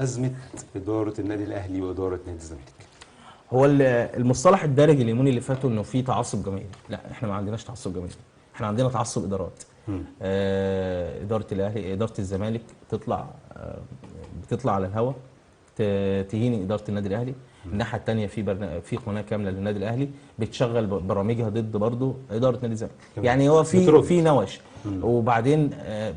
ازمه اداره النادي الاهلي واداره نادي الزمالك؟ هو المصطلح الدارج اليومين اللي فاتوا انه في تعصب جماهيري. لا، احنا ما عندناش تعصب جماهيري، احنا عندنا تعصب ادارات. اداره الاهلي، اداره الزمالك تطلع بتطلع على الهوا تهين اداره النادي الاهلي. الناحيه الثانيه في قناه كامله للنادي الاهلي بتشغل برامجها ضد برضه اداره نادي الزمالك. يعني هو في نوش. وبعدين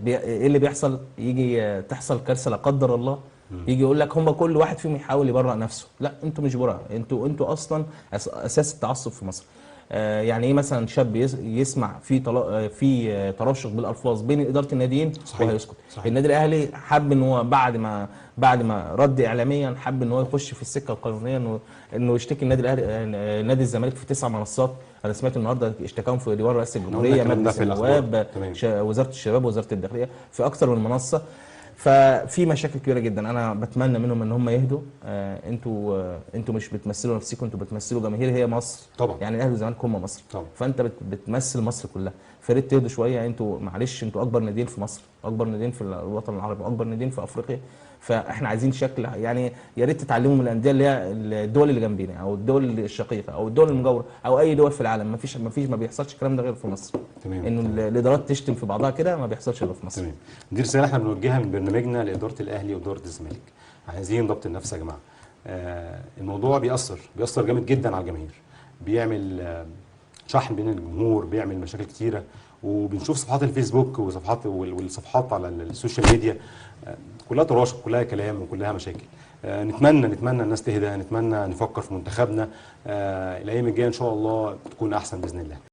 ايه اللي بيحصل؟ يجي تحصل كارثه لا قدر الله، يجي يقول لك هم كل واحد فيهم يحاول يبرأ نفسه. لا، انتوا مش براء، انتوا اصلا اساس التعصب في مصر. يعني ايه مثلا شاب يسمع في تراشق بالالفاظ بين اداره الناديين وهيسكت؟ النادي الاهلي حب ان هو بعد ما رد اعلاميا، حب ان هو يخش في السكه القانونيه، انه يشتكي النادي الاهلي نادي الزمالك في 9 منصات. انا سمعت النهارده اشتكاهم في ديوان رئاسه الجمهوريه، مجلس النواب، وزاره الشباب، وزاره الداخليه، في اكثر من منصه. ففي مشاكل كبيره جدا. انا بتمنى منهم ان هم يهدوا. انتوا مش بتمثلوا نفسكم، انتوا بتمثلوا جماهير هي مصر طبعا. يعني الاهلي والزمالك هم مصر طبعا. فانت بتمثل مصر كلها. فريد تهدوا شويه. انتوا معلش، انتوا اكبر ناديين في مصر، اكبر ناديين في الوطن العربي، اكبر ناديين في افريقيا. فاحنا عايزين شكل، يعني يا ريت تتعلموا من الانديه اللي هي الدول اللي جنبينا، او الدول الشقيقه، او الدول المجاوره، او اي دول في العالم. ما بيحصلش الكلام ده غير في مصر. تمام. انه الادارات تشتم في بعضها كده ما بيحصلش غير في مصر. تمام. دي رساله احنا بنوجهها من برنامجنا لاداره الاهلي واداره الزمالك. عايزين ضبط النفس يا جماعه. الموضوع بيأثر جامد جدا على الجماهير، بيعمل شحن بين الجمهور، بيعمل مشاكل كتيره. وبنشوف صفحات الفيسبوك والصفحات على السوشيال ميديا كلها تراشق، كلها كلام، وكلها مشاكل. نتمنى الناس تهدى، نتمنى نفكر في منتخبنا. الايام الجايه ان شاء الله تكون احسن باذن الله.